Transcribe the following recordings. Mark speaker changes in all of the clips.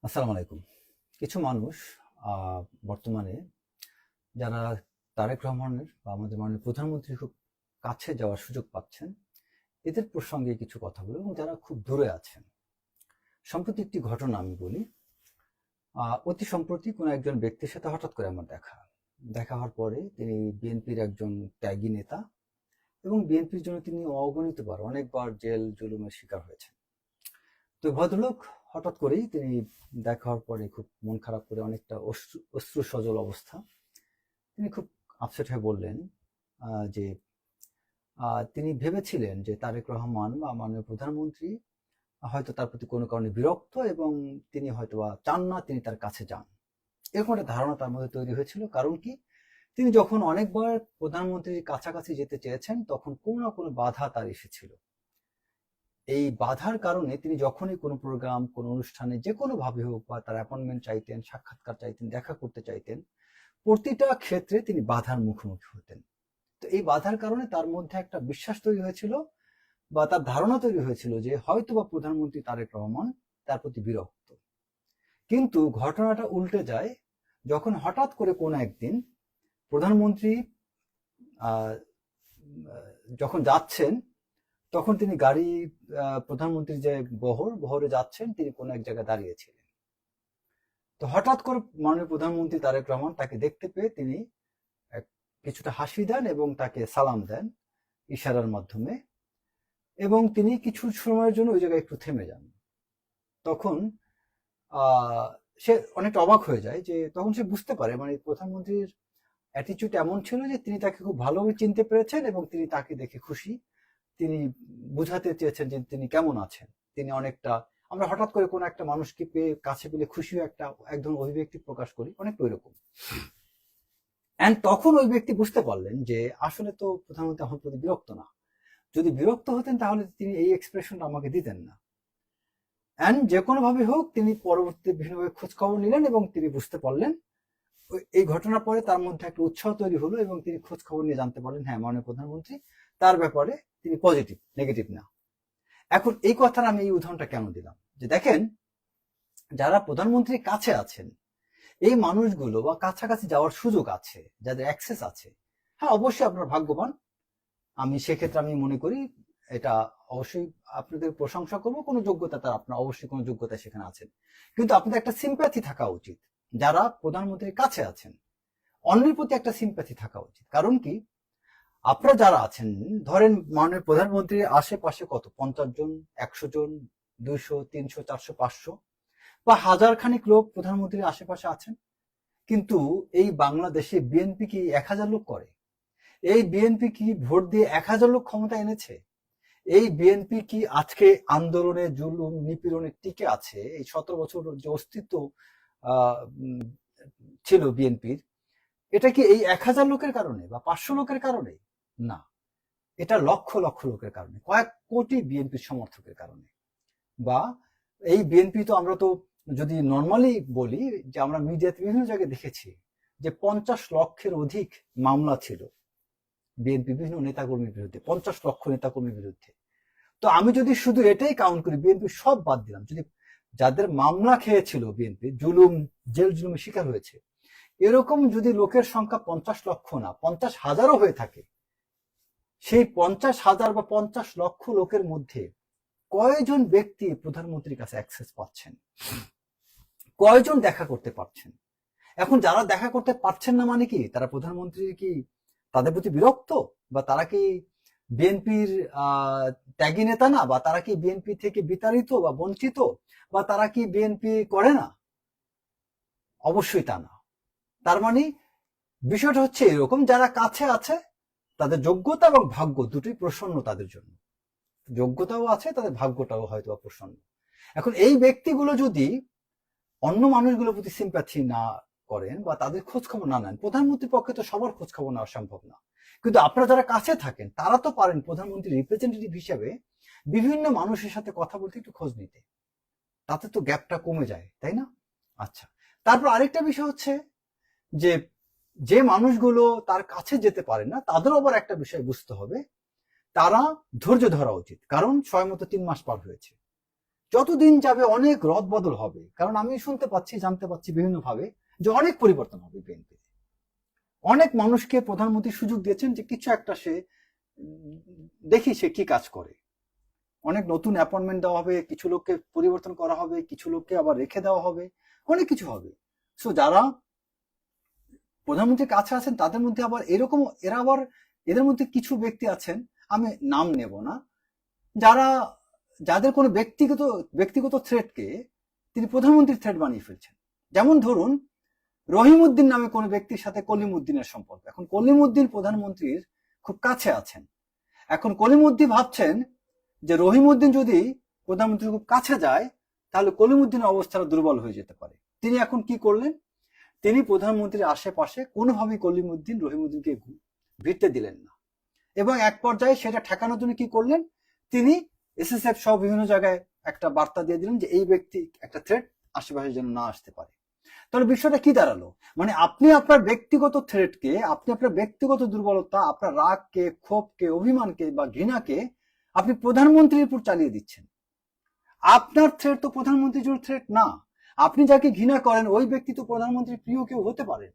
Speaker 1: আসসালামু আলাইকুম। কিছু মানুষ বর্তমানে যারা তারেক রহমানের বা আমাদের মাননীয় প্রধানমন্ত্রীর খুব কাছে যাওয়ার সুযোগ পাচ্ছেন, এদের প্রসঙ্গে কিছু কথা বলবো এবং যারা খুব দূরে আছেন। সম্প্রতি একটি ঘটনা আমি বলি। অতি সম্প্রতি কোনো একজন ব্যক্তির সাথে হঠাৎ করে আমার দেখা হওয়ার পরে তিনি বিএনপির একজন ত্যাগী নেতা এবং বিএনপির জন্য তিনি অগণিতবার অনেকবার জেল জুলুমের শিকার হয়েছেন। তো ভদ্রলোক হঠাৎ করেই তিনি দেখা হওয়ার পরে খুব মন খারাপ করে অনেকটা অশ্রু সজল অবস্থা, তিনি খুব আপসেট হয়ে বললেন যে তিনি ভেবেছিলেন যে তারেক রহমান বা মাননীয় প্রধানমন্ত্রী হয়তো তার প্রতি কোনো কারণে বিরক্ত এবং তিনি হয়তো বা চান না তিনি তার কাছে যান। এরকম একটা ধারণা তার মধ্যে তৈরি হয়েছিল। কারণ কি, তিনি যখন অনেকবার প্রধানমন্ত্রীর কাছাকাছি যেতে চেয়েছেন তখন কোনো না কোনো বাধা তার এসেছিল। এই বাধার কারণে তিনি যখনই কোনো প্রোগ্রাম, কোনো অনুষ্ঠানে যে কোনো ভাবে হোক বা তার অ্যাপয়েন্টমেন্ট চাইতেন, সাক্ষাৎকার চাইতেন, দেখা করতে চাইতেন, প্রতিটা ক্ষেত্রে তিনি বাধার মুখোমুখি হতেন। তো এই বাধার কারণে তার মধ্যে একটা বিশ্বাস তৈরি হয়েছিল বা তার ধারণা তৈরি হয়েছিল যে হয়তো বা প্রধানমন্ত্রী তারেক রহমান তার প্রতি বিরক্ত। কিন্তু ঘটনাটা উল্টে যায় যখন হঠাৎ করে কোনো একদিন প্রধানমন্ত্রী যখন যাচ্ছেন, তখন তিনি প্রধানমন্ত্রী যে বহরে যাচ্ছেন, তিনি কোনো এক জায়গায় দাঁড়িয়েছিলেন। তো হঠাৎ করে মাননীয় প্রধানমন্ত্রী তারেক রহমান তাকে দেখতে পেয়ে তিনি কিছুটা হাসি দেন এবং তাকে সালাম দেন ইশারার মাধ্যমে, এবং তিনি কিছু সময়ের জন্য ওই জায়গায় একটু থেমে যান। তখন সে অনেকটা অবাক হয়ে যায়, যে তখন সে বুঝতে পারে মানে প্রধানমন্ত্রীর অ্যাটিটিউড এমন ছিল যে তিনি তাকে খুব ভালোভাবে চিনতে পেরেছেন এবং তিনি তাকে দেখে খুশি। তিনি বুঝাতে চেয়েছেন যে তিনি কেমন আছেন। তিনি অনেকটা, আমরা হঠাৎ করে কোনো একটা মানুষকে পেয়ে কাছে পেলে খুশি হয়ে এক ধরনের অভিব্যক্তি প্রকাশ করি, অনেকটা ওইরকম। এন্ড তখন ওই ব্যক্তি বুঝতে পারলেন যে আসলে তো প্রধানমন্ত্রী আমার প্রতি বিরক্ত না। যদি বিরক্ত হতেন তাহলে তিনি এই এক্সপ্রেশনটা আমাকে দিতেন না। এন্ড যে কোনো ভাবে হোক তিনি পরবর্তীতে বিভিন্নভাবে খোঁজ খবর নিলেন এবং তিনি বুঝতে পারলেন, এই ঘটনার পরে তার মধ্যে একটা উৎসাহ তৈরি হলো এবং তিনি খোঁজ খবর নিয়ে জানতে পারলেন হ্যাঁ, মাননীয় প্রধানমন্ত্রী তার ব্যাপারে তিনি পজিটিভ, নেগেটিভ না। এখন এই কথার আমি এই উদাহরণটা কেন দিলাম, যে দেখেন যারা প্রধানমন্ত্রীর কাছে আছেন এই মানুষগুলো বা কাছাকাছি যাওয়ার সুযোগ আছে, যাদের অ্যাক্সেস আছে, হ্যাঁ অবশ্যই আপনার ভাগ্যবান। আমি সেক্ষেত্রে আমি মনে করি এটা অবশ্যই আপনাদের প্রশংসা করবো, কোনো যোগ্যতা তার, আপনার অবশ্যই কোনো যোগ্যতা সেখানে আছেন। কিন্তু আপনাদের একটা সিম্প্যাথি থাকা উচিত, যারা প্রধানমন্ত্রীর কাছে আছেন অন্যের প্রতি একটা সিম্প্যাথি থাকা উচিত। কারণ কি, আপনারা যারা আছেন, ধরেন মাননীয় প্রধানমন্ত্রীর আশেপাশে কত 50 জন, 100 জন, 200, 300, 400, 500 বা হাজার খানিক লোক প্রধানমন্ত্রীর আশেপাশে আছেন। কিন্তু এই বাংলাদেশে বিএনপি কি 1000 লোক করে? এই বিএনপি কি ভোট দিয়ে 1000 লোক ক্ষমতা এনেছে? এই বিএনপি কি আজকে আন্দোলনে জুলুম নিপীড়নে টিকে আছে? এই 17 বছর যে অস্তিত্ব ছিল বিএনপির, এটা কি এই 1000 লোকের কারণে বা 500 লোকের কারণে? না, এটা লক্ষ লক্ষ লোকের কারণে, কয়েক কোটি বিএনপির সমর্থকের কারণে। বা এই বিএনপি তো আমরা তো যদি নর্মালি বলি যে আমরা মিডিয়াতে বিভিন্ন জায়গায় দেখেছি যে 50 লক্ষের অধিক মামলা ছিল বিএনপি বিভিন্ন নেতাকর্মীর বিরুদ্ধে, 50 লক্ষ নেতাকর্মীর বিরুদ্ধে। তো আমি যদি শুধু এটাই কাউন্ট করি, বিএনপি সব বাদ দিলাম, যদি যাদের মামলা খেয়েছিল বিএনপি, জেল জুলুমের শিকার হয়েছে, এরকম যদি লোকের সংখ্যা 50 লক্ষ না 50,000ও হয়ে থাকে, সেই 50,000 বা 50 লক্ষ লোকের মধ্যে কয়জন ব্যক্তি প্রধানমন্ত্রীর কাছে অ্যাক্সেস পাচ্ছেন? কয়জন দেখা করতে পারছেন? এখন যারা দেখা করতে পারছেন না মানে কি তারা প্রধানমন্ত্রী কি তাদের প্রতি বিরক্ত, বা তারা কি বিএনপির ত্যাগী নেতা না, বা তারা কি বিএনপি থেকে বিতাড়িত বা বঞ্চিত, বা তারা কি বিএনপি করে না? অবশ্যই তা না। তার মানে বিষয়টা হচ্ছে এরকম, যারা কাছে আছে তাদের যোগ্যতা এবং ভাগ্য দুটোই প্রসন্ন তাদের জন্য। যোগ্যতাও আছে, তাদের ভাগ্যটাও হয়তো প্রসন্ন। এখন এই ব্যক্তিগুলো যদি অন্য মানুষগুলোর প্রতি সিম্প্যাথি না করেন বা তাদের খোঁজ খবর না নেন, প্রধানমন্ত্রীর পক্ষে তো সবার খোঁজ খবর নেওয়া সম্ভব না। কিন্তু আপনারা যারা কাছে থাকেন তারা তো পারেন প্রধানমন্ত্রীর রিপ্রেজেন্টেটিভ হিসেবে বিভিন্ন মানুষের সাথে কথা বলতে, একটু খোঁজ নিতে। তাতে তো গ্যাপটা কমে যায়, তাই না? আচ্ছা, তারপর আরেকটা বিষয় হচ্ছে যে যে মানুষগুলো তার কাছে যেতে পারে না তাদেরও আবার একটা বিষয় বুঝতে হবে, তারা ধৈর্য ধরা উচিত। কারণ 6 মতো 3 মাস পার হয়েছে। যতদিন যাবে অনেক রদবদল হবে, কারণ আমি শুনতে পাচ্ছি, জানতে পাচ্ছি বিভিন্ন ভাবে যে অনেক পরিবর্তন হবে বিএনপি। অনেক মানুষকে প্রধানমন্ত্রী সুযোগ দিয়েছেন যে কিছু একটা সে দেখি সে কি কাজ করে। অনেক নতুন অ্যাপয়েন্টমেন্ট দেওয়া হবে, কিছু লোককে পরিবর্তন করা হবে, কিছু লোককে আবার রেখে দেওয়া হবে, অনেক কিছু হবে। সো যারা প্রধানমন্ত্রীর কাছে আছেন তাদের মধ্যে আবার এরকম, এরা আবার এদের মধ্যে কিছু ব্যক্তি আছেন, আমি নাম নেব না, যারা যাদের কোনো ব্যক্তিগত থ্রেটকে তিনি প্রধানমন্ত্রীর থ্রেট বানিয়ে ফেলছেন। যেমন ধরুন রহিমউদ্দিন নামে কোনো ব্যক্তির সাথে কলিমউদ্দিনের সম্পর্ক। এখন কলিমউদ্দিন প্রধানমন্ত্রীর খুব কাছে আছেন। এখন কলিমউদ্দিন ভাবছেন যে রহিমউদ্দিন যদি প্রধানমন্ত্রীর খুব কাছে যায় তাহলে কলিমউদ্দিনের অবস্থাটা দুর্বল হয়ে যেতে পারে। তিনি এখন কি করলেন, তিনি প্রধানমন্ত্রীর আশেপাশে কোনোভাবেই রহিমউদ্দিনকে ভিড়তে দিলেন না, এবং এক পর্যায়ে সেটা ঠেকানোর জন্য কি করলেন, তিনি এসএসএফ সহ বিভিন্ন জায়গায় একটা বার্তা দিয়ে দিলেন যে এই ব্যক্তি একটা থ্রেট আশেপাশে যেন না আসতে পারে। তাহলে বিষয়টা কি দাঁড়ালো, মানে আপনি আপনার ব্যক্তিগত থ্রেটকে, আপনি আপনার ব্যক্তিগত দুর্বলতা, আপনার রাগকে, ক্ষোভকে, অভিমানকে বা ঘৃণাকে আপনি প্রধানমন্ত্রীর উপর চালিয়ে দিচ্ছেন। আপনার থ্রেট তো প্রধানমন্ত্রীর জন্য থ্রেট না। আপনি যাকে ঘৃণা করেন ওই ব্যক্তি তো প্রধানমন্ত্রীর প্রিয় কেউ হতে পারেন।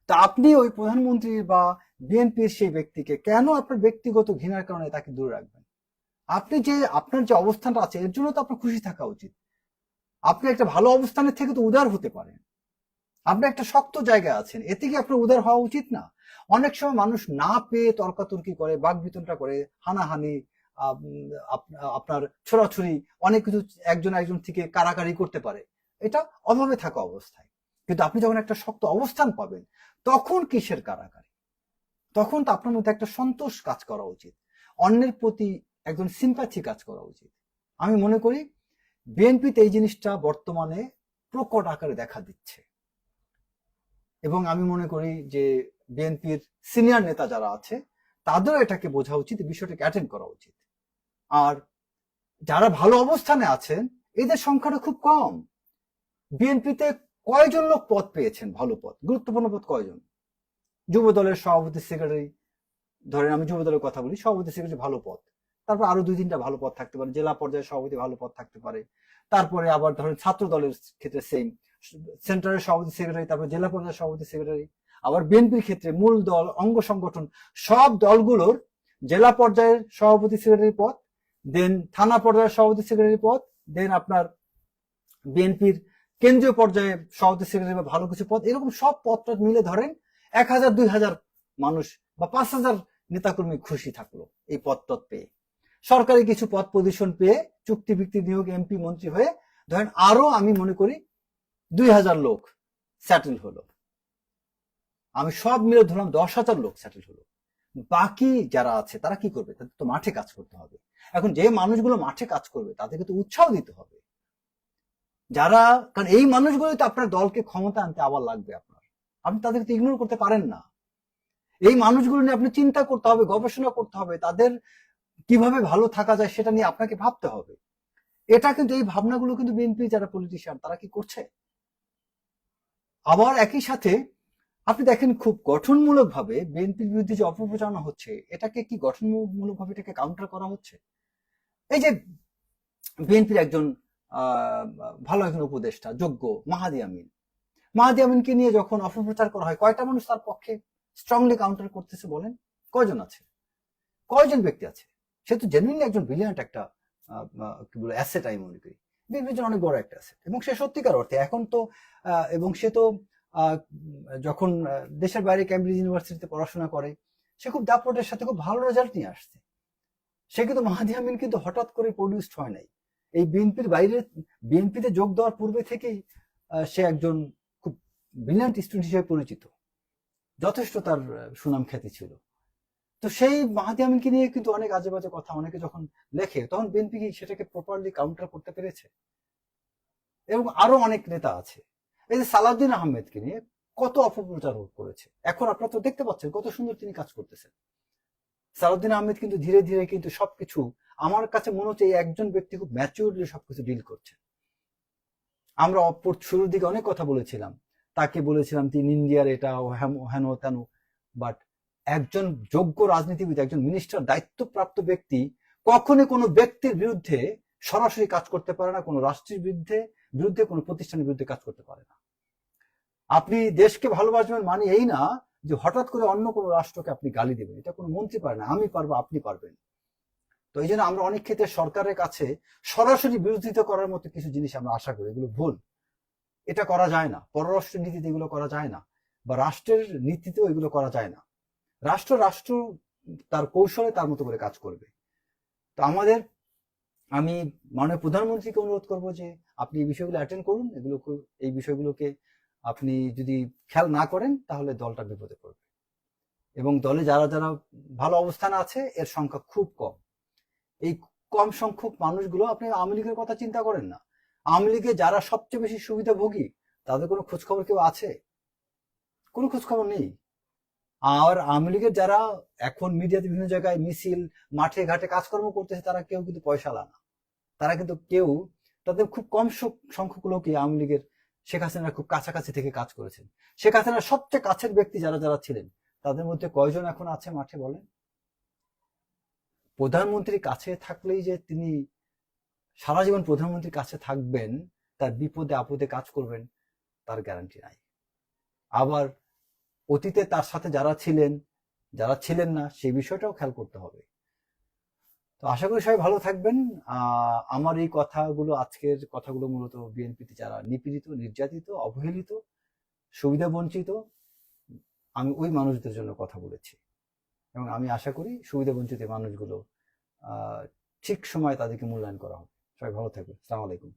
Speaker 1: তা আপনি ওই প্রধানমন্ত্রীর বা বিএনপির সেই ব্যক্তিকে কেন আপনার ব্যক্তিগত ঘৃণার কারণে তাকে দূরে রাখবেন? আপনি যে আপনার যে অবস্থানটা আছে এর জন্য তো আপনার খুশি থাকা উচিত। আপনি একটা ভালো অবস্থানের থেকে তো উদার হতে পারেন। আপনি একটা শক্ত জায়গায় আছেন, এতে কি আপনার উদার হওয়া উচিত না? অনেক সময় মানুষ না পেয়ে তর্কাতর্কি করে, বাকবিতণ্ডা করে, হানাহানি, আপনার ছোড়াছুরি, অনেক কিছু একজন থেকে কারাকারি করতে পারে, এটা অভাবে থাকা অবস্থায়। কিন্তু আপনি যখন একটা শক্ত অবস্থান পাবেন তখন কিসের কারাকারি? তখন তো আপনার মধ্যে একটা সন্তোষ কাজ করা উচিত, অন্যের প্রতি একজন সিম্প্যাথি কাজ করা উচিত। আমি মনে করি বিএনপিতে এই জিনিসটা বর্তমানে প্রকট আকারে দেখা দিচ্ছে, এবং আমি মনে করি যে বিএনপির সিনিয়র নেতা যারা আছে তাদেরও এটাকে বোঝা উচিত, বিষয়টাকে অ্যাটেন্ড করা উচিত। আর যারা ভালো অবস্থানে আছেন এদের সংখ্যাটা খুব কম। বিএনপিতে কয়জন লোক পদ পেয়েছেন, ভালো পদ, গুরুত্বপূর্ণ পদ কয়জন? যুব দলের সভাপতি সেক্রেটারি, ধরেন আমি যুব দলের কথা বলি, সভাপতি সেক্রেটারি ভালো পদ, তারপর আরো 2-3টা ভালো পদ থাকতে পারে, জেলা পর্যায়ে সভাপতি ভালো পদ থাকতে পারে, তারপরে আবার ধরেন ছাত্র দলের ক্ষেত্রে সেম, সেন্টারের সভাপতি সেক্রেটারি, তারপর জেলা পর্যায়ের সভাপতি সেক্রেটারি। আবার বিএনপির ক্ষেত্রে মূল দল, অঙ্গ সংগঠন, সব দলগুলোর জেলা পর্যায়ের সভাপতি সেক্রেটারি পদ, দেন থানা পর্যায়ের সভাপতি সেক্রেটারি পদ, দেন আপনার বিএনপির কেন্দ্রীয় পর্যায়ে সভাপতি সেক্রেটারি বা ভালো কিছু পদ, এরকম সব পদটা মিলে ধরেন 1000-2000 মানুষ বা 5000 নেতাকর্মী খুশি থাকলো এই পদ পেয়ে। সরকারি কিছু পদ পজিশন পেয়ে চুক্তিভিত্তিক নিয়োগ এমপি মন্ত্রী হয়ে ধরেন আরো আমি মনে করি 2000 লোক সেটেল হলো। আমি সব মিলে ধরলাম 10,000 লোক সেটেল হলো। বাকি যারা আছে তারা কি করবে? তাদের তো মাঠে কাজ করতে হবে। এখন যে মানুষগুলো মাঠে কাজ করবে তাদেরকে তো উৎসাহ দিতে হবে, যারা, কারণ এই মানুষগুলোই তো আপনার দলকে ক্ষমতা আনতে আবার লাগবে আপনার, আপনি তাদেরকে ইগনোর করতে পারেন না। এই মানুষগুলো নিয়ে আপনি চিন্তা করতে হবে, গবেষণা করতে হবে, তাদের কিভাবে ভালো থাকা যায় সেটা নিয়ে আপনাকে ভাবতে হবে। এটা কিন্তু, এই ভাবনাগুলো কিন্তু বিএনপি যারা পলিটিশিয়ান তারা কি করছে? আবার একই সাথে আপনি দেখেন খুব গঠনমূলক ভাবে বিএনপির বিরুদ্ধে যে অপপ্রচারণা হচ্ছে, এটাকে কি গঠনমূলক ভাবে এটাকে কাউন্টার করা হচ্ছে? এই যে বিএনপির একজন ভালো একজন উপদেষ্টা, যোগ্য মাহাদি আমিনকে নিয়ে যখন অপপ্রচার করা হয়, কয়টা মানুষ তার পক্ষে স্ট্রংলি কাউন্টার করতেছে বলেন? কয়জন আছে? কয়জন ব্যক্তি আছে? সে তো জেনুইনলি একজন ব্রিলিয়ান্ট একটা কি বলে অ্যাসেট, আমি মনে করি বিএনপির অনেক বড় একটা অ্যাসেট, এবং সে সত্যিকার অর্থে এখন তো এবং সে তো যখন দেশের বাইরে ক্যামব্রিজ ইউনিভার্সিটিতে পড়াশোনা করে সে খুব দাপটের সাথে খুব ভালো রেজাল্ট নিয়ে আসছে। সে কিন্তু মাহাদি আমিন কিন্তু হঠাৎ করে প্রডিউসড হয় নাই, এই বিএনপির বাইরে, বিএনপিতে যোগ দেওয়ার পূর্বে থেকেই সে একজন খুব ব্রিলিয়ান্ট স্টুডেন্ট হিসেবে পরিচিত, যথেষ্ট তার সুনাম খ্যাতি ছিল। তো সেই মাহাদি আমিনকে নিয়ে কিন্তু অনেক আজে বাজে কথা অনেকে যখন লেখে তখন বিএনপি কি সেটাকে প্রপারলি কাউন্টার করতে পেরেছে? এবং আরো অনেক নেতা আছে, এই যে সালাউদ্দিন আহমেদকে নিয়ে কত অপপ্রচার করেছে, এখন আপনারা তো দেখতে পাচ্ছেন কত সুন্দর তিনি কাজ করতেছেন। সালাউদ্দিন আহমেদ কিন্তু ধীরে ধীরে কিন্তু সবকিছু, আমার কাছে মনে হচ্ছে এই একজন ব্যক্তি খুব ম্যাচিউরলি সবকিছু ডিল করছে। আমরা শুরুর দিকে অনেক কথা বলেছিলাম, তাকে বলেছিলাম তিনি ইন্ডিয়ার এটা হেন তেন, বাট একজন যোগ্য রাজনীতিবিদ, একজন মিনিস্টার, দায়িত্বপ্রাপ্ত ব্যক্তি কখনই কোনো ব্যক্তির বিরুদ্ধে সরাসরি কাজ করতে পারে না, কোনো রাষ্ট্রের বিরুদ্ধে বিরুদ্ধে কোনো প্রতিষ্ঠানের বিরুদ্ধে কাজ করতে পারে না। আপনি দেশকে ভালোবাসবেন মানে এই না যে হঠাৎ করে অন্য কোনো রাষ্ট্রকে আপনি গালি দেবেন, এটা কোনো মন্ত্রী পারে না। আমি পারবো, আপনি পারবেন। তো এই জন্য আমরা অনেক ক্ষেত্রে সরকারের কাছে সরাসরি বিরোধিতা করার মতো কিছু জিনিস আমরা আশা করি, এগুলো ভুল। এটা করা যায় না, পররাষ্ট্র নীতিতে এগুলো করা যায় না, বা রাষ্ট্রের নীতিতেও এগুলো করা যায় না। রাষ্ট্র রাষ্ট্র তার কৌশলে তার মতো করে কাজ করবে। তো আমি মাননীয় প্রধানমন্ত্রীকে অনুরোধ করব যে আপনি এই বিষয়গুলো অ্যাটেন্ড করুন, এই বিষয়গুলোকে আপনি যদি খেয়াল না করেন তাহলে দলটা বিপদে পড়বে। এবং দলে যারা যারা ভালো অবস্থানে আছে এর সংখ্যা খুব কম। এই কম সংখ্যক মানুষগুলো, আপনি আওয়ামী লীগের কথা চিন্তা করেন না, আওয়ামী লীগে যারা সবচেয়ে বেশি সুবিধাভোগী তাদের কোনো খোঁজখবর কেউ আছে? কোনো খোঁজখবর নেই। আর আওয়ামী লীগের যারা এখন মিডিয়াতে বিভিন্ন জায়গায় মিছিল, মাঠে ঘাটে কাজকর্ম করতেছে, তারা কেউ কিন্তু পয়সাওয়ালা না। তারা কিন্তু কেউ, তাদের খুব কম সংখ্যক লোকই আওয়ামী লীগের শেখ হাসিনার খুব কাছাকাছি থেকে কাজ করেছেন। শেখ হাসিনার সবচেয়ে কাছের ব্যক্তি যারা যারা ছিলেন তাদের মধ্যে কয়জন এখন আছে মাঠে বলেন? প্রধানমন্ত্রীর কাছে থাকলেই যে তিনি সারা জীবন প্রধানমন্ত্রীর কাছে থাকবেন, তার বিপদে আপদে কাজ করবেন, তার গ্যারান্টি নাই। আবার অতীতে তার সাথে যারা ছিলেন, যারা ছিলেন না, সেই বিষয়টাও খেয়াল করতে হবে। তো আশা করি সবাই ভালো থাকবেন। আমার এই কথাগুলো, আজকের কথাগুলো মূলত বিএনপিতে যারা নিপীড়িত, নির্যাতিত, অবহেলিত, সুবিধা বঞ্চিত, আমি ওই মানুষদের জন্য কথা বলেছি। এবং আমি আশা করি সুবিধা বঞ্চিত মানুষগুলো ঠিক সময় তাদেরকে মূল্যায়ন করা হবে। সবাই ভালো থাকবেন। আসসালামু আলাইকুম।